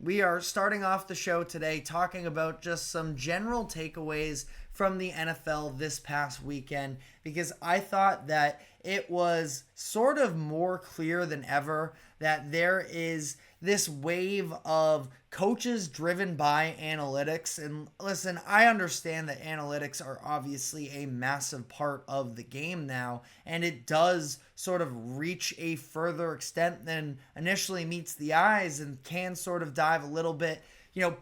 We are starting off the show today talking about just some general takeaways from the NFL this past weekend because I thought that it was sort of more clear than ever that there is this wave of coaches driven by analytics. And listen, I understand that analytics are obviously a massive part of the game now, and it does sort of reach a further extent than initially meets the eyes and can sort of dive a little bit,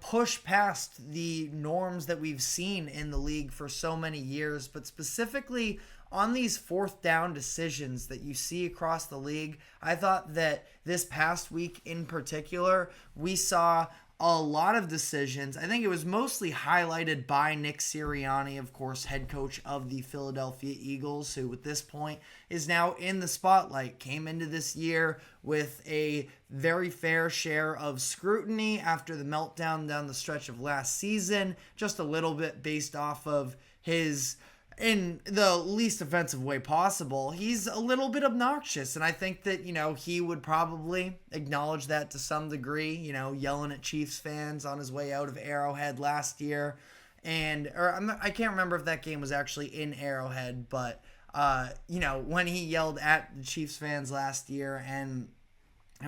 push past the norms that we've seen in the league for so many years. But specifically on these fourth down decisions that you see across the league, I thought that this past week in particular, we saw a lot of decisions. I think it was mostly highlighted by Nick Sirianni, of course, head coach of the Philadelphia Eagles, who at this point is now in the spotlight. Came into this year with a very fair share of scrutiny after the meltdown down the stretch of last season, just a little bit based off of his, in the least offensive way possible, he's a little bit obnoxious. And I think that, he would probably acknowledge that to some degree, yelling at Chiefs fans on his way out of Arrowhead last year. I can't remember if that game was actually in Arrowhead, but, when he yelled at the Chiefs fans last year and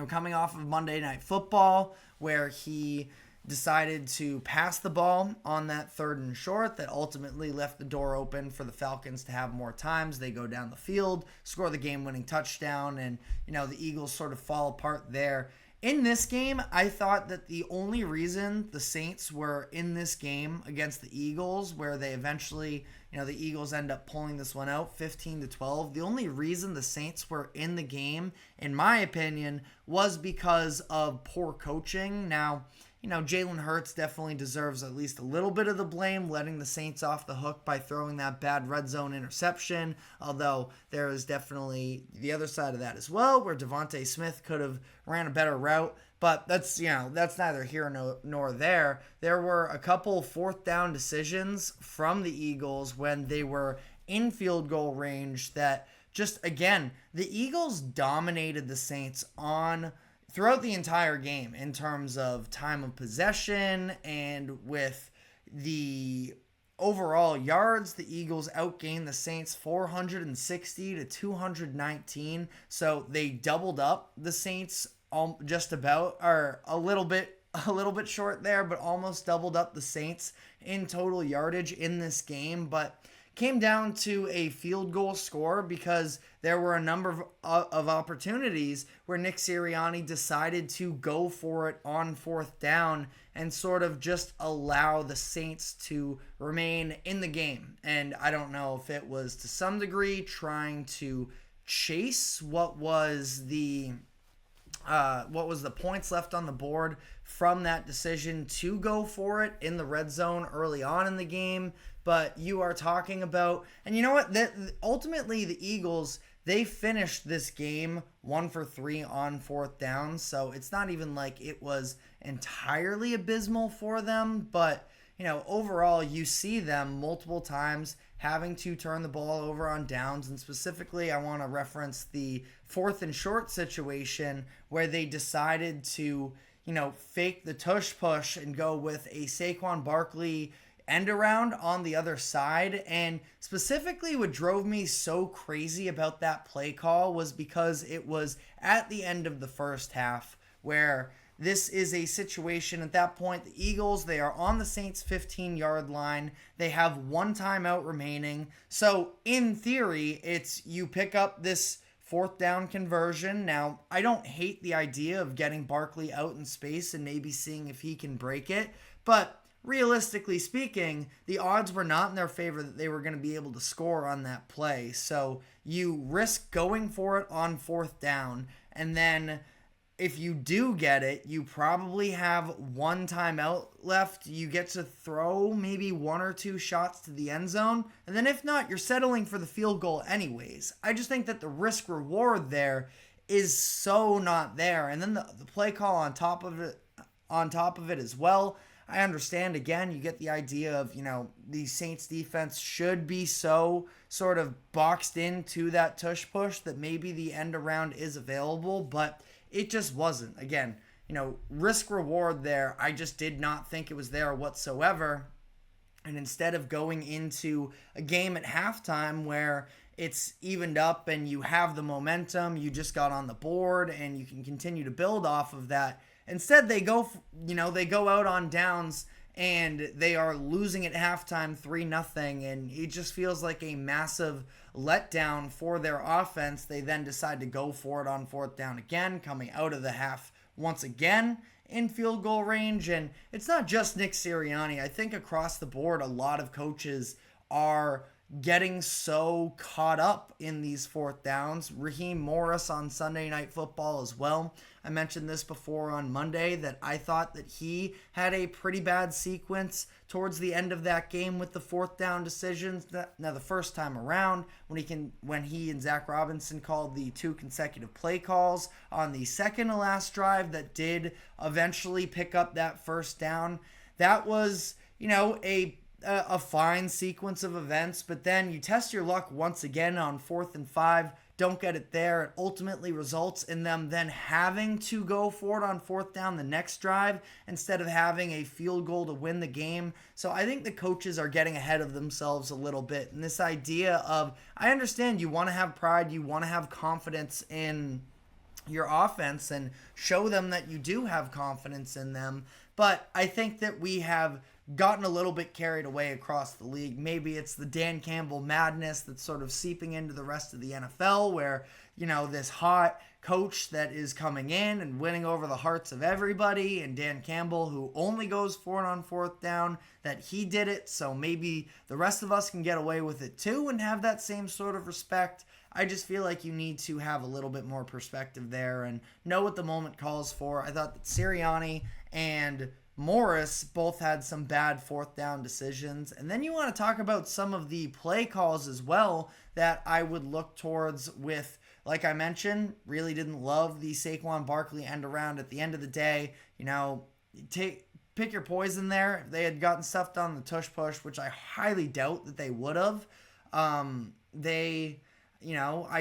coming off of Monday Night Football where he decided to pass the ball on that 3rd and short that ultimately left the door open for the Falcons to have more times. They go down the field, score the game-winning touchdown, and, the Eagles sort of fall apart there. In this game, I thought that the only reason the Saints were in this game against the Eagles, where they eventually, the Eagles end up pulling this one out 15-12, the only reason the Saints were in the game, in my opinion, was because of poor coaching. Now, Jalen Hurts definitely deserves at least a little bit of the blame, letting the Saints off the hook by throwing that bad red zone interception, although there is definitely the other side of that as well, where Devontae Smith could have ran a better route, but that's neither here nor there. There were a couple fourth down decisions from the Eagles when they were in field goal range that just, again, the Eagles dominated the Saints throughout the entire game in terms of time of possession and with the overall yards. The Eagles outgained the Saints 460 to 219. So they doubled up the Saints just about, or a little bit short there, but almost doubled up the Saints in total yardage in this game. But came down to a field goal score because there were a number of opportunities where Nick Sirianni decided to go for it on fourth down and sort of just allow the Saints to remain in the game. And I don't know if it was to some degree trying to chase what was the points left on the board from that decision to go for it in the red zone early on in the game. But you are talking about, and you know what? Ultimately, the Eagles, they finished this game 1 for 3 on fourth down. So it's not even like it was entirely abysmal for them. But, overall, you see them multiple times having to turn the ball over on downs. And specifically, I want to reference the 4th and short situation where they decided to, fake the tush push and go with a Saquon Barkley end around on the other side. And specifically what drove me so crazy about that play call was because it was at the end of the first half where this is a situation at that point. The Eagles, they are on the Saints 15-yard line. They have 1 timeout remaining. So in theory, it's you pick up this fourth down conversion. Now, I don't hate the idea of getting Barkley out in space and maybe seeing if he can break it, but realistically speaking, the odds were not in their favor that they were going to be able to score on that play. So you risk going for it on fourth down, and then if you do get it, you probably have 1 timeout left. You get to throw maybe 1 or 2 shots to the end zone, and then if not, you're settling for the field goal anyways. I just think that the risk reward there is so not there. And then the play call on top of it as well. I understand, again, you get the idea of, the Saints defense should be so sort of boxed into that tush push that maybe the end around is available, but it just wasn't. Again, risk reward there, I just did not think it was there whatsoever. And instead of going into a game at halftime where it's evened up and you have the momentum, you just got on the board and you can continue to build off of that. Instead, they go out on downs and they are losing at halftime 3-0, and it just feels like a massive letdown for their offense. They then decide to go for it on fourth down again, coming out of the half once again in field goal range. And it's not just Nick Sirianni. I think across the board, a lot of coaches are getting so caught up in these fourth downs. Raheem Morris on Sunday Night Football as well. I mentioned this before on Monday that I thought that he had a pretty bad sequence towards the end of that game with the fourth down decisions. Now, the first time around, when he and Zach Robinson called the 2 consecutive play calls on the second to last drive that did eventually pick up that first down, that was, a fine sequence of events. But then you test your luck once again on 4th and 5, don't get it there. It ultimately results in them then having to go for it on fourth down the next drive instead of having a field goal to win the game. So I think the coaches are getting ahead of themselves a little bit. And this idea of, I understand you want to have pride, you want to have confidence in your offense and show them that you do have confidence in them. But I think that we have gotten a little bit carried away across the league. Maybe it's the Dan Campbell madness that's sort of seeping into the rest of the NFL where, this hot coach that is coming in and winning over the hearts of everybody, and Dan Campbell, who only goes for it on fourth down, that he did it, so maybe the rest of us can get away with it too and have that same sort of respect. I just feel like you need to have a little bit more perspective there and know what the moment calls for. I thought that Sirianni and Morris both had some bad fourth down decisions. And then you want to talk about some of the play calls as well that I would look towards with, like I mentioned, really didn't love the Saquon Barkley end around at the end of the day. Pick your poison there. If they had gotten stuffed on the tush push, which I highly doubt that they would have. I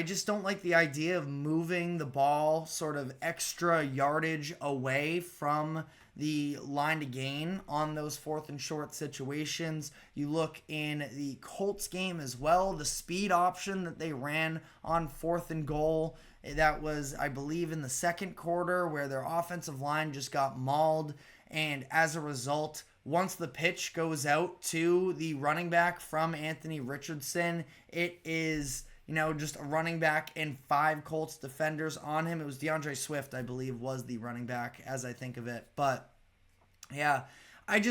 just don't like the idea of moving the ball sort of extra yardage away from the line to gain on those fourth and short situations. You look in the Colts game as well, the speed option that they ran on fourth and goal. That was, I believe, in the second quarter where their offensive line just got mauled. And as a result, once the pitch goes out to the running back from Anthony Richardson, it is just a running back and 5 Colts defenders on him. It was DeAndre Swift, I believe, was the running back as I think of it. But yeah, I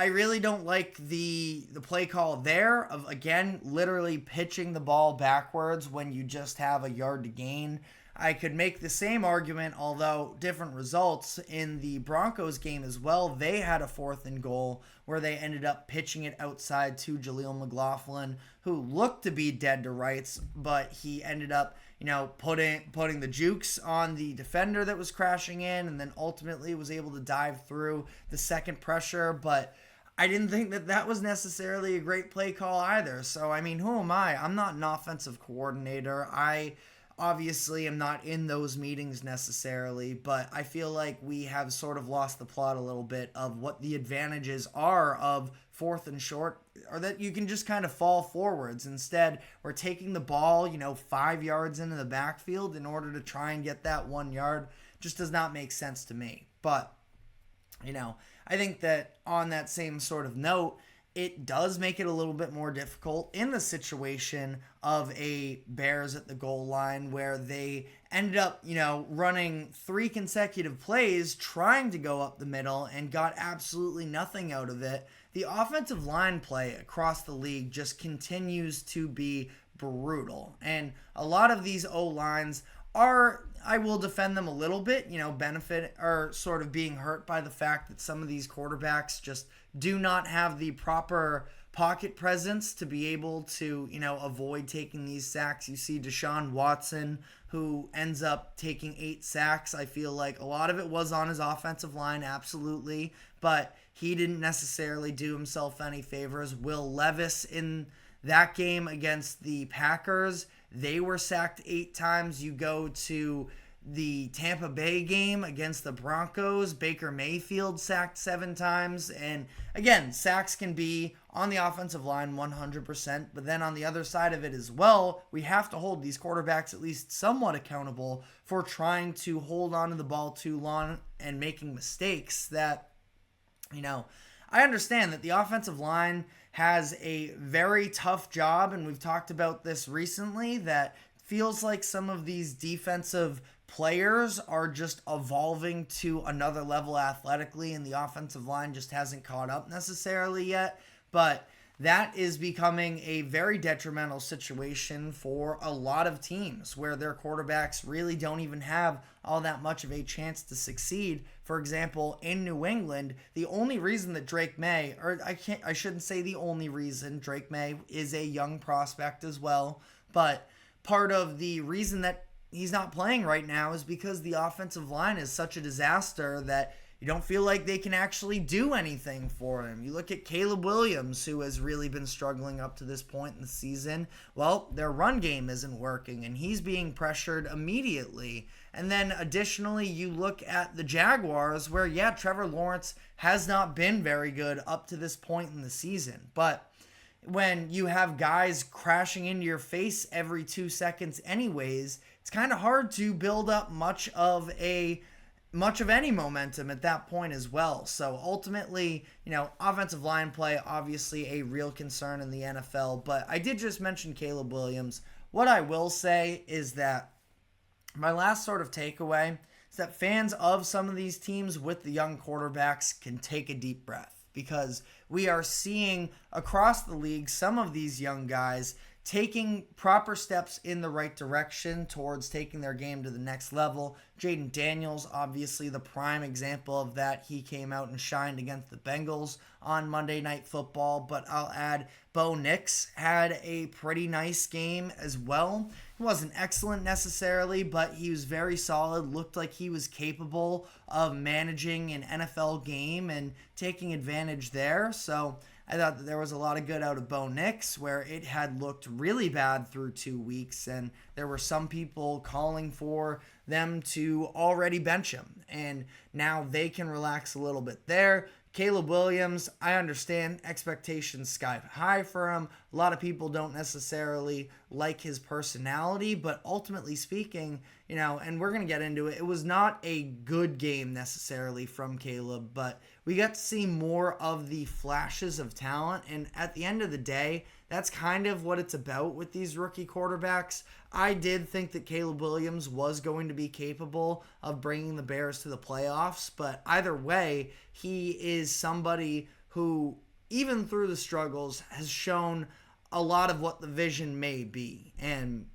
really don't like the play call there of, again, literally pitching the ball backwards when you just have a yard to gain. I could make the same argument, although different results, in the Broncos game as well. They had a 4th and goal where they ended up pitching it outside to Jaleel McLaughlin, who looked to be dead to rights, but he ended up, putting the jukes on the defender that was crashing in, and then ultimately was able to dive through the second pressure. But I didn't think that was necessarily a great play call either. So, who am I? I'm not an offensive coordinator. I obviously am not in those meetings necessarily, but I feel like we have sort of lost the plot a little bit of what the advantages are of 4th and short, or that you can just kind of fall forwards. Instead, we're taking the ball, 5 yards into the backfield in order to try and get that 1 yard. Just does not make sense to me. But, I think that on that same sort of note, it does make it a little bit more difficult in the situation of a Bears at the goal line where they ended up, running 3 consecutive plays trying to go up the middle and got absolutely nothing out of it. The offensive line play across the league just continues to be brutal. And a lot of these O-lines are, I will defend them a little bit, benefit or sort of being hurt by the fact that some of these quarterbacks just do not have the proper pocket presence to be able to, avoid taking these sacks. You see Deshaun Watson, who ends up taking 8 sacks. I feel like a lot of it was on his offensive line, absolutely, but he didn't necessarily do himself any favors. Will Levis in that game against the Packers, they were sacked 8 times. You go to the Tampa Bay game against the Broncos, Baker Mayfield sacked 7 times. And again, sacks can be on the offensive line 100%, but then on the other side of it as well, we have to hold these quarterbacks at least somewhat accountable for trying to hold on to the ball too long and making mistakes that, I understand that the offensive line has a very tough job, and we've talked about this recently, that feels like some of these defensive players are just evolving to another level athletically, and the offensive line just hasn't caught up necessarily yet. But that is becoming a very detrimental situation for a lot of teams where their quarterbacks really don't even have all that much of a chance to succeed. For example, in New England, the only reason that Drake May, or I shouldn't say the only reason, Drake May is a young prospect as well, but part of the reason that he's not playing right now is because the offensive line is such a disaster that you don't feel like they can actually do anything for him. You look at Caleb Williams, who has really been struggling up to this point in the season. Well, their run game isn't working, and he's being pressured immediately. And then additionally, you look at the Jaguars, where, Trevor Lawrence has not been very good up to this point in the season. But when you have guys crashing into your face every 2 seconds anyways, it's kind of hard to build up much of any momentum at that point as well. So ultimately, offensive line play, obviously a real concern in the NFL, but I did just mention Caleb Williams. What I will say is that my last sort of takeaway is that fans of some of these teams with the young quarterbacks can take a deep breath, because we are seeing across the league some of these young guys taking proper steps in the right direction towards taking their game to the next level. Jaden Daniels, obviously the prime example of that. He came out and shined against the Bengals on Monday Night Football, but I'll add Bo Nix had a pretty nice game as well. He wasn't excellent necessarily, but he was very solid, looked like he was capable of managing an NFL game and taking advantage there. So I thought that there was a lot of good out of Bo Nix, where it had looked really bad through 2 weeks, and there were some people calling for them to already bench him, and now they can relax a little bit there. Caleb Williams, I understand expectations sky high for him. A lot of people don't necessarily like his personality, but ultimately speaking, and we're going to get into it, it was not a good game necessarily from Caleb, but we got to see more of the flashes of talent, and at the end of the day, that's kind of what it's about with these rookie quarterbacks. I did think that Caleb Williams was going to be capable of bringing the Bears to the playoffs, but either way, he is somebody who, even through the struggles, has shown a lot of what the vision may be. And,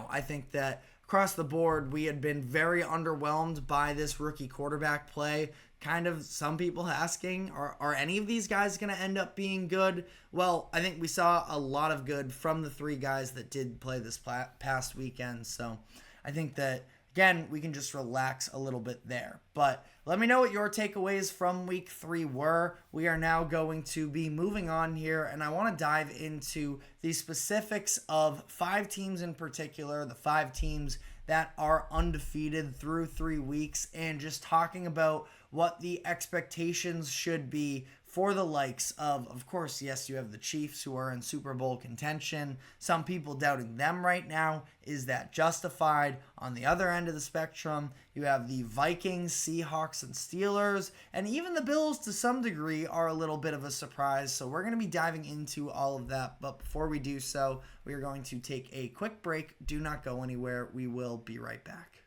I think that across the board, we had been very underwhelmed by this rookie quarterback play. Kind of some people asking, are any of these guys going to end up being good? Well, I think we saw a lot of good from the 3 guys that did play this past weekend. So I think that, again, we can just relax a little bit there. But let me know what your takeaways from week 3 were. We are now going to be moving on here, and I want to dive into the specifics of 5 teams in particular, the 5 teams that are undefeated through 3 weeks, and just talking about what the expectations should be for the likes of course, yes, you have the Chiefs, who are in Super Bowl contention. Some people doubting them right now. Is that justified? On the other end of the spectrum, you have the Vikings, Seahawks, and Steelers, and even the Bills to some degree are a little bit of a surprise. So we're going to be diving into all of that. But before we do so, we are going to take a quick break. Do not go anywhere. We will be right back.